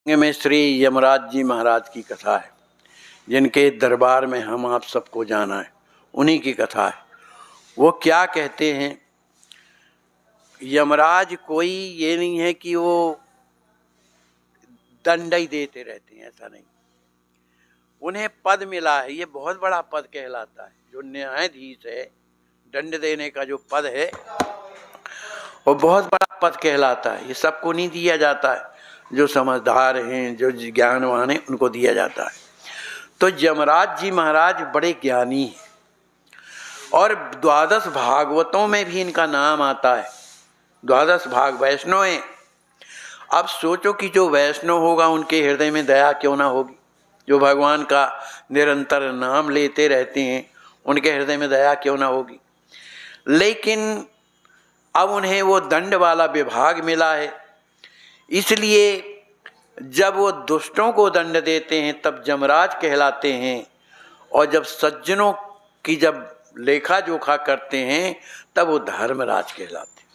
में श्री यमराज जी महाराज की कथा है, जिनके दरबार में हम आप सबको जाना है, उन्हीं की कथा है। वो क्या कहते हैं, यमराज कोई ये नहीं है कि वो दंड ही देते रहते हैं, ऐसा नहीं। उन्हें पद मिला है, ये बहुत बड़ा पद कहलाता है। जो न्यायाधीश है, दंड देने का जो पद है वो बहुत बड़ा पद कहलाता है। ये सबको नहीं दिया जाता है, जो समझदार हैं, जो ज्ञानवान हैं, उनको दिया जाता है। तो यमराज जी महाराज बड़े ज्ञानी हैं और 12 भागवतों में भी इनका नाम आता है। 12 भाग वैष्णव हैं। अब सोचो कि जो वैष्णव होगा उनके हृदय में दया क्यों ना होगी। जो भगवान का निरंतर नाम लेते रहते हैं उनके हृदय में दया क्यों ना होगी। लेकिन अब उन्हें वो दंड वाला विभाग मिला है, इसलिए जब वो दुष्टों को दंड देते हैं तब यमराज कहलाते हैं, और जब सज्जनों की जब लेखा जोखा करते हैं तब वो धर्मराज कहलाते हैं।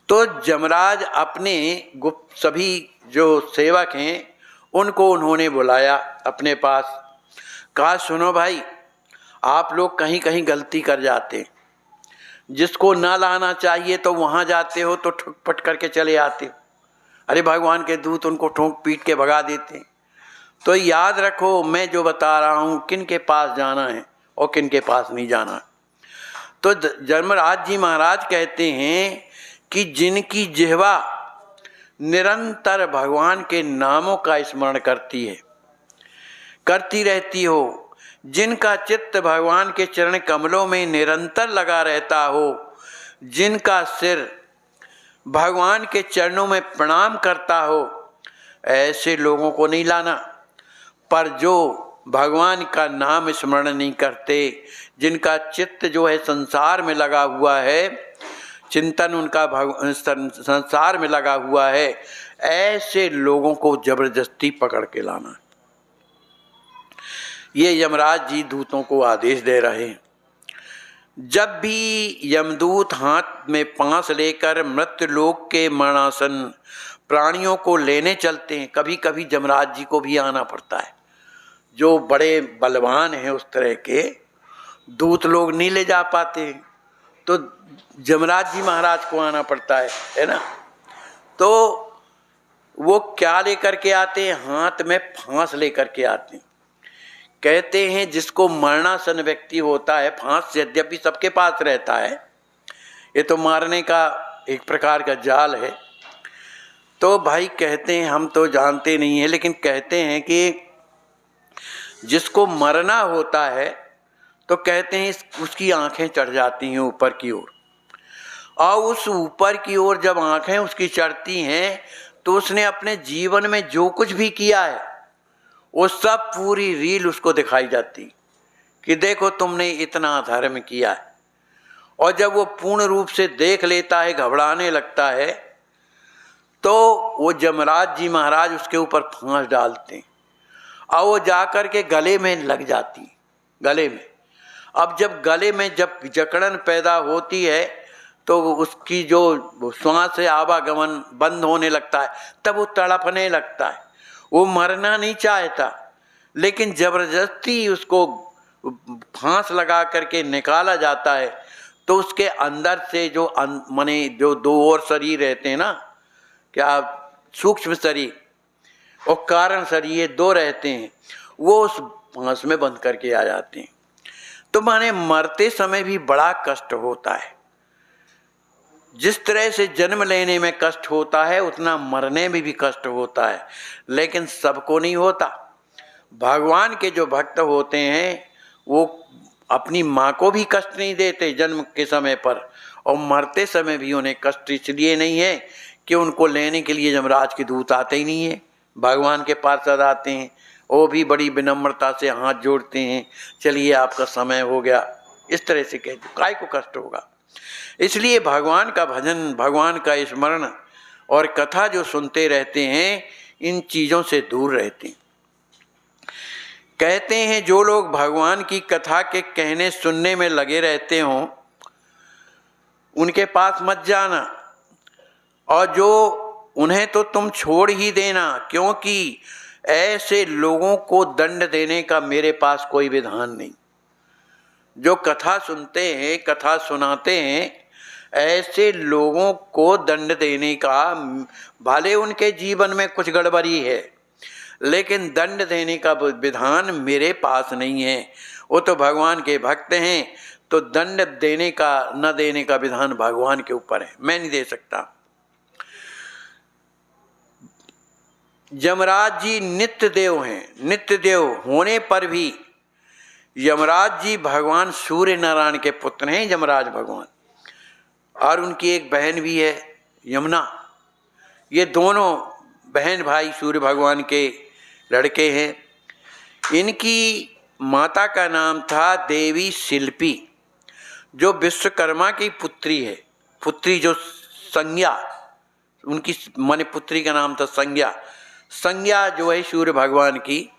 तो यमराज अपने गुप्त सभी जो सेवक हैं उनको उन्होंने बुलाया अपने पास। कहा, सुनो भाई, आप लोग कहीं कहीं गलती कर जाते हैं। जिसको ना लाना चाहिए तो वहाँ जाते हो तो ठुक पट करके चले आते हो। अरे भगवान के दूत उनको ठोंक पीट के भगा देते हैं। तो याद रखो, मैं जो बता रहा हूँ किन के पास जाना है और किन के पास नहीं जाना। तो यमराज जी महाराज कहते हैं कि जिनकी जिह्वा निरंतर भगवान के नामों का स्मरण करती रहती हो, जिनका चित्त भगवान के चरण कमलों में निरंतर लगा रहता हो, जिनका सिर भगवान के चरणों में प्रणाम करता हो, ऐसे लोगों को नहीं लाना। पर जो भगवान का नाम स्मरण नहीं करते, जिनका चित्त जो है संसार में लगा हुआ है, चिंतन उनका संसार में लगा हुआ है, ऐसे लोगों को जबरदस्ती पकड़ के लाना। ये यमराज जी दूतों को आदेश दे रहे हैं। जब भी यमदूत हाथ में पांस लेकर मृत्यु लोक के मरणासन प्राणियों को लेने चलते हैं, कभी कभी यमराज जी को भी आना पड़ता है। जो बड़े बलवान हैं उस तरह के दूत लोग नहीं ले जा पाते हैं, तो यमराज जी महाराज को आना पड़ता है ना। तो वो क्या लेकर के आते हैं? हाथ में फांस लेकर के आते हैं। कहते हैं जिसको मरणासन व्यक्ति होता है, फांस यद्यपि सबके पास रहता है, ये तो मारने का एक प्रकार का जाल है। तो भाई कहते हैं, हम तो जानते नहीं हैं, लेकिन कहते हैं कि जिसको मरना होता है तो कहते हैं उसकी आंखें चढ़ जाती हैं ऊपर की ओर, और उस ऊपर की ओर जब आंखें उसकी चढ़ती हैं तो उसने अपने जीवन में जो कुछ भी किया है वो सब पूरी रील उसको दिखाई जाती कि देखो तुमने इतना धर्म किया है। और जब वो पूर्ण रूप से देख लेता है, घबराने लगता है, तो वो यमराज जी महाराज उसके ऊपर फांस डालते हैं और वो जाकर के गले में लग जाती, गले में। अब जब गले में जब जकड़न पैदा होती है तो उसकी जो श्वास से आवागमन बंद होने लगता है, तब वो तड़पने लगता है। वो मरना नहीं चाहता, लेकिन जबरदस्ती उसको फांस लगा करके निकाला जाता है। तो उसके अंदर से जो माने जो दो और शरीर रहते हैं ना, क्या सूक्ष्म शरीर और कारण शरीर, ये दो रहते हैं, वो उस फांस में बंद करके आ जाते हैं। तो माने मरते समय भी बड़ा कष्ट होता है। जिस तरह से जन्म लेने में कष्ट होता है उतना मरने में भी कष्ट होता है, लेकिन सबको नहीं होता। भगवान के जो भक्त होते हैं वो अपनी माँ को भी कष्ट नहीं देते जन्म के समय पर, और मरते समय भी उन्हें कष्ट इसलिए नहीं है कि उनको लेने के लिए यमराज के दूत आते ही नहीं है। भगवान के पार्षद आते हैं, वो भी बड़ी विनम्रता से हाथ जोड़ते हैं, चलिए आपका समय हो गया, इस तरह से कहते, काय को कष्ट होगा। इसलिए भगवान का भजन, भगवान का स्मरण और कथा जो सुनते रहते हैं, इन चीज़ों से दूर रहते हैं। कहते हैं जो लोग भगवान की कथा के कहने सुनने में लगे रहते हों उनके पास मत जाना, और जो उन्हें तो तुम छोड़ ही देना, क्योंकि ऐसे लोगों को दंड देने का मेरे पास कोई विधान नहीं। जो कथा सुनते हैं, कथा सुनाते हैं, ऐसे लोगों को दंड देने का, भले उनके जीवन में कुछ गड़बड़ी है, लेकिन दंड देने का विधान मेरे पास नहीं है। वो तो भगवान के भक्त हैं, तो दंड देने का न देने का विधान भगवान के ऊपर है, मैं नहीं दे सकता। यमराज जी नित्य देव हैं। नित्य देव होने पर भी यमराज जी भगवान सूर्य नारायण के पुत्र हैं, यमराज भगवान, और उनकी एक बहन भी है यमुना। ये दोनों बहन भाई सूर्य भगवान के लड़के हैं। इनकी माता का नाम था देवी शिल्पी, जो विश्वकर्मा की पुत्री है। पुत्री जो संज्ञा, उनकी माने पुत्री का नाम था संज्ञा। संज्ञा जो है सूर्य भगवान की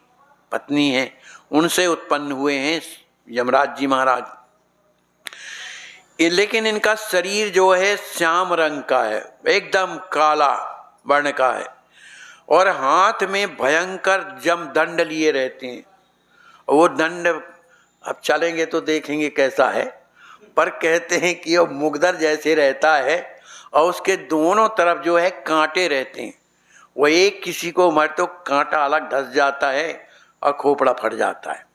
पत्नी है, उनसे उत्पन्न हुए हैं यमराज जी महाराज। लेकिन इनका शरीर जो है श्याम रंग का है, एकदम काला वर्ण का है, और हाथ में भयंकर जम दंड लिए रहते हैं। वो दंड अब चलेंगे तो देखेंगे कैसा है, पर कहते हैं कि वो मुगदर जैसे रहता है, और उसके दोनों तरफ जो है कांटे रहते हैं। वो एक किसी को मर तो कांटा अलग धस जाता है और खोपड़ा फट जाता है।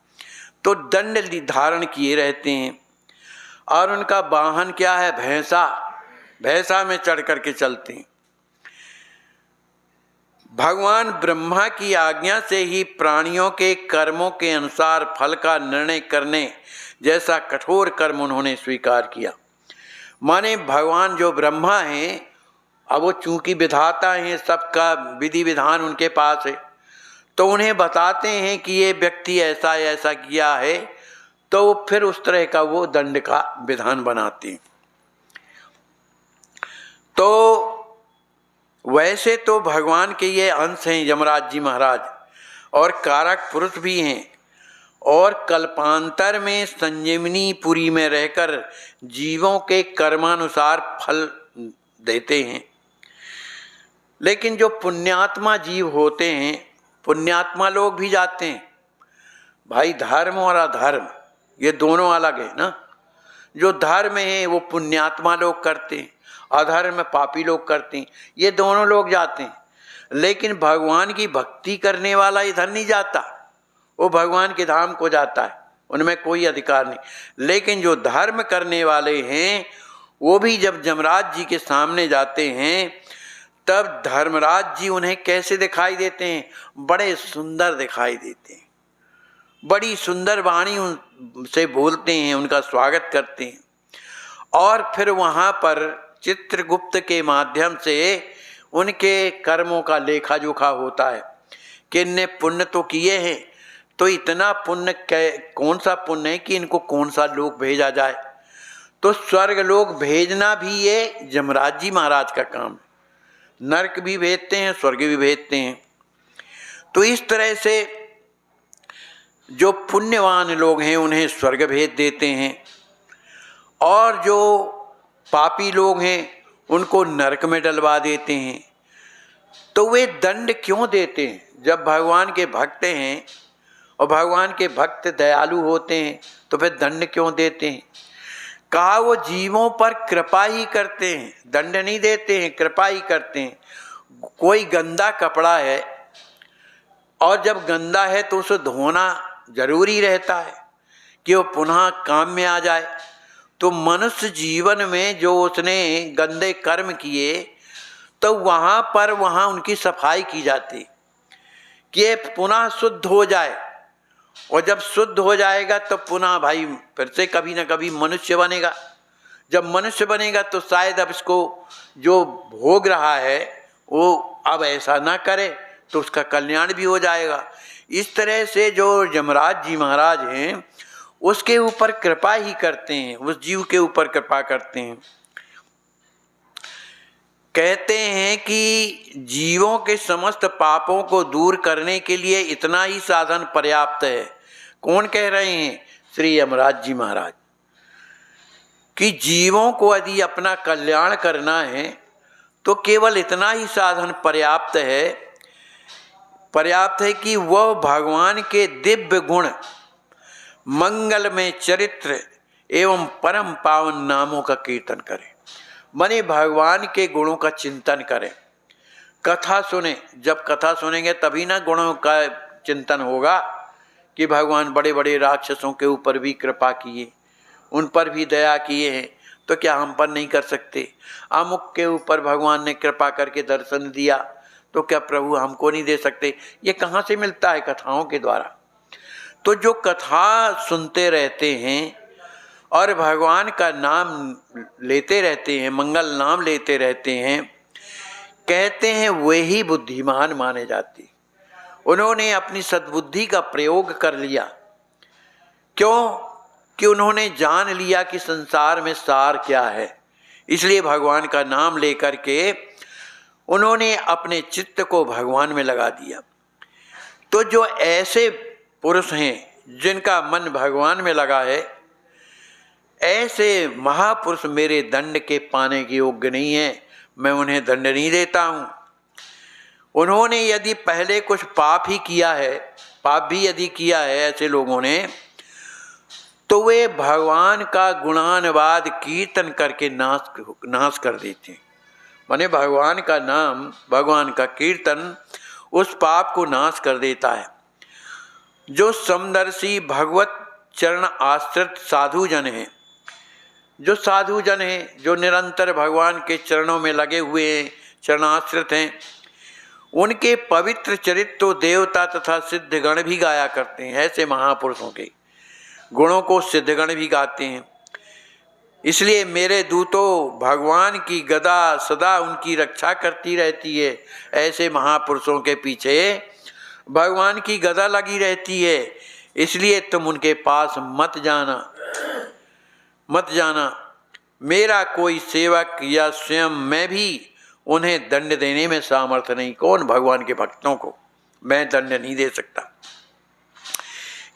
तो दंड धारण किए रहते हैं, और उनका वाहन क्या है? भैंसा। भैंसा में चढ़ करके चलते हैं। भगवान ब्रह्मा की आज्ञा से ही प्राणियों के कर्मों के अनुसार फल का निर्णय करने जैसा कठोर कर्म उन्होंने स्वीकार किया। माने भगवान जो ब्रह्मा हैं, अब वो चूंकि विधाता हैं, सबका विधि विधान उनके पास है, तो उन्हें बताते हैं कि ये व्यक्ति ऐसा ऐसा किया है, तो फिर उस तरह का वो दंड का विधान बनाते हैं। तो वैसे तो भगवान के ये अंश हैं यमराज जी महाराज, और कारक पुरुष भी हैं, और कल्पांतर में संजीवनी पुरी में रहकर जीवों के कर्मानुसार फल देते हैं। लेकिन जो पुण्यात्मा जीव होते हैं, पुण्यात्मा लोग भी जाते हैं। भाई धर्म और अधर्म ये दोनों अलग है ना। जो धर्म है वो पुण्यात्मा लोग करते हैं, अधर्म पापी लोग करते हैं, ये दोनों लोग जाते हैं। लेकिन भगवान की भक्ति करने वाला इधर नहीं जाता, वो भगवान के धाम को जाता है, उनमें कोई अधिकार नहीं। लेकिन जो धर्म करने वाले हैं वो भी जब यमराज जी के सामने जाते हैं, तब धर्मराज जी उन्हें कैसे दिखाई देते हैं? बड़े सुंदर दिखाई देते हैं, बड़ी सुंदर वाणी उनसे बोलते हैं, उनका स्वागत करते हैं। और फिर वहाँ पर चित्रगुप्त के माध्यम से उनके कर्मों का लेखा जोखा होता है कि इनने पुण्य तो किए हैं, तो इतना पुण्य कौन सा पुण्य है कि इनको कौन सा लोक भेजा जाए। तो स्वर्ग लोक भेजना भी ये यमराज जी महाराज का काम है। नरक भी भेजते हैं, स्वर्ग भी भेजते हैं। तो इस तरह से जो पुण्यवान लोग हैं उन्हें स्वर्ग भेज देते हैं, और जो पापी लोग हैं उनको नरक में डलवा देते हैं। तो वे दंड क्यों देते हैं? जब भगवान के भक्त हैं और भगवान के भक्त दयालु होते हैं, तो फिर दंड क्यों देते हैं? कहा वो जीवों पर कृपा ही करते हैं, दंड नहीं देते हैं, कृपा ही करते हैं। कोई गंदा कपड़ा है, और जब गंदा है तो उसे धोना जरूरी रहता है कि वो पुनः काम में आ जाए। तो मनुष्य जीवन में जो उसने गंदे कर्म किए, तो वहाँ उनकी सफाई की जाती कि ये पुनः शुद्ध हो जाए, और जब शुद्ध हो जाएगा तो पुनः भाई फिर से कभी ना कभी मनुष्य बनेगा। जब मनुष्य बनेगा तो शायद अब इसको जो भोग रहा है वो अब ऐसा ना करे, तो उसका कल्याण भी हो जाएगा। इस तरह से जो यमराज जी महाराज हैं उसके ऊपर कृपा ही करते हैं, उस जीव के ऊपर कृपा करते हैं। कहते हैं कि जीवों के समस्त पापों को दूर करने के लिए इतना ही साधन पर्याप्त है। कौन कह रहे हैं? श्री यमराज जी महाराज, कि जीवों को यदि अपना कल्याण करना है तो केवल इतना ही साधन पर्याप्त है कि वह भगवान के दिव्य गुण, मंगलमय चरित्र एवं परम पावन नामों का कीर्तन करें। माने भगवान के गुणों का चिंतन करें, कथा सुने। जब कथा सुनेंगे तभी ना गुणों का चिंतन होगा कि भगवान बड़े बड़े राक्षसों के ऊपर भी कृपा किए, उन पर भी दया किए हैं, तो क्या हम पर नहीं कर सकते? अमुक के ऊपर भगवान ने कृपा करके दर्शन दिया, तो क्या प्रभु हमको नहीं दे सकते? ये कहाँ से मिलता है? कथाओं के द्वारा। तो जो कथा सुनते रहते हैं और भगवान का नाम लेते रहते हैं, मंगल नाम लेते रहते हैं, कहते हैं वे ही बुद्धिमान माने जाते। उन्होंने अपनी सद्बुद्धि का प्रयोग कर लिया। क्यों? कि उन्होंने जान लिया कि संसार में सार क्या है। इसलिए भगवान का नाम लेकर के उन्होंने अपने चित्त को भगवान में लगा दिया। तो जो ऐसे पुरुष हैं जिनका मन भगवान में लगा है, ऐसे महापुरुष मेरे दंड के पाने के योग्य नहीं है। मैं उन्हें दंड नहीं देता हूँ। उन्होंने यदि पहले कुछ पाप ही किया है, पाप भी यदि किया है ऐसे लोगों ने, तो वे भगवान का गुणानुवाद कीर्तन करके नाश कर देते हैं। माने भगवान का नाम, भगवान का कीर्तन उस पाप को नाश कर देता है। जो समदर्शी भगवत चरण आश्रित साधु जन हैं, जो साधु जन हैं, जो निरंतर भगवान के चरणों में लगे हुए हैं, चरणाश्रित हैं, उनके पवित्र चरित्र तो देवता तथा सिद्धगण भी गाया करते हैं। ऐसे महापुरुषों के गुणों को सिद्धगण भी गाते हैं। इसलिए मेरे दूतों, भगवान की गदा सदा उनकी रक्षा करती रहती है। ऐसे महापुरुषों के पीछे भगवान की गदा लगी रहती है। इसलिए तुम उनके पास मत जाना। मेरा कोई सेवक या स्वयं मैं भी उन्हें दंड देने में सामर्थ्य नहीं। कौन? भगवान के भक्तों को मैं दंड नहीं दे सकता।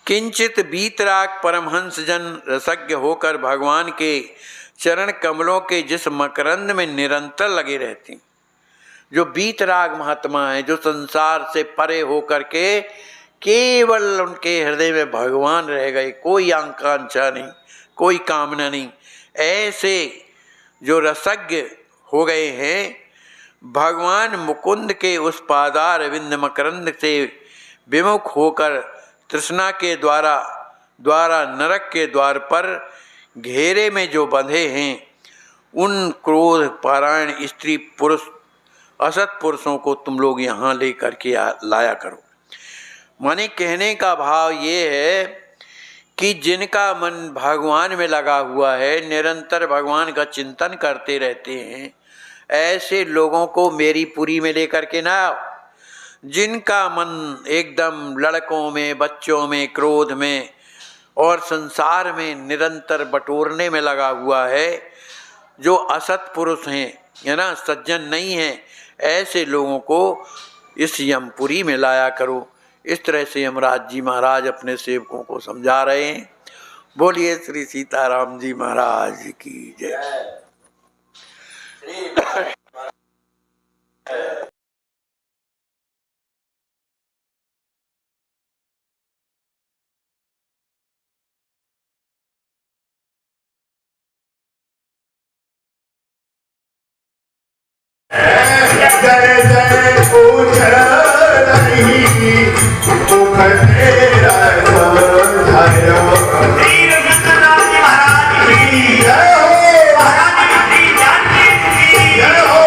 किंचित बीतराग परमहंस जन रसज्ञ होकर भगवान के चरण कमलों के जिस मकरंद में निरंतर लगे रहते हैं, जो बीतराग महात्मा है, जो संसार से परे होकर के केवल उनके हृदय में भगवान रह गए, कोई आकांक्षा नहीं, कोई कामना नहीं, ऐसे जो रसज्ञ हो गए हैं, भगवान मुकुंद के उस पादार विंद मकरंद से विमुख होकर तृष्णा के द्वारा नरक के द्वार पर घेरे में जो बंधे हैं, उन क्रोध पारायण स्त्री पुरुष असत पुरुषों को तुम लोग यहाँ लेकर के लाया करो। माने कहने का भाव ये है कि जिनका मन भगवान में लगा हुआ है, निरंतर भगवान का चिंतन करते रहते हैं, ऐसे लोगों को मेरी पुरी में लेकर के ना आओ। जिनका मन एकदम लड़कों में, बच्चों में, क्रोध में और संसार में निरंतर बटोरने में लगा हुआ है, जो असत पुरुष हैं, है ना, सज्जन नहीं हैं, ऐसे लोगों को इस यमपुरी में लाया करो। इस तरह से यमराज जी महाराज अपने सेवकों को समझा रहे हैं। बोलिए श्री सीताराम जी महाराज की जय। जय जय पूछ नहीं मुख तेरा वीर नंदलाल महाराज की जय हो, महाराज की जय हो।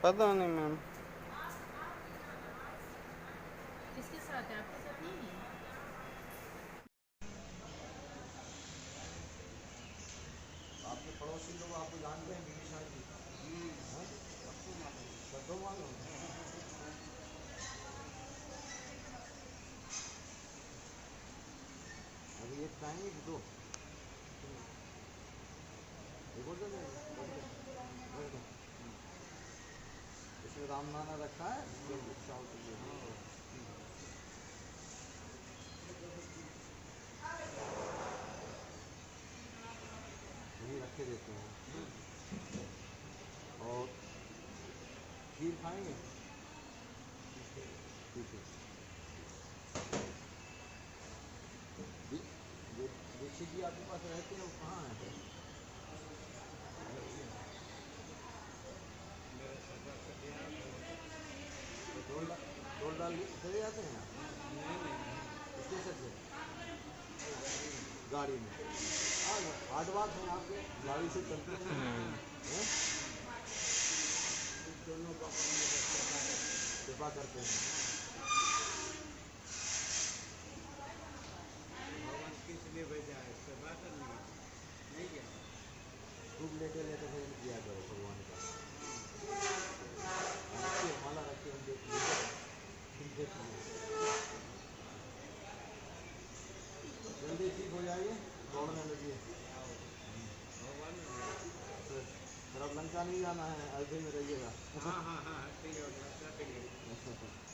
पता नहीं मैम। किसके साथ है? आपके साथ नहीं है? आपके पड़ोसी लोग आपको जानते हैं विदिशा जी? सबको मालूम है। अभी एक टाइम ही दो इसमें रामनाना रखा है। रखे देते हैं। और खीर खाएंगे? ठीक है। दीक्षित जी आपके पास रहते हैं, वो कहाँ है? टोल डाल चले जाते हैं आप? स्टेशन से गाड़ी में? हाँ, 8 बार हैं आपके, गाड़ी से चलते हैं। दोनों कृपा करते हैं। भगवान किस लिए भेजा है? सेवा करने नहीं क्या? खूब लेटे लेटे भजन किया करो भगवान का। रखिए, माला रखिए, हम देखिए जल्दी ठीक हो जाइए, दौड़ने लगिए। भगवान फिर अब लंका नहीं जाना है, अयोध्या में रहिएगा। हाँ हाँ हाँ, ठीक है।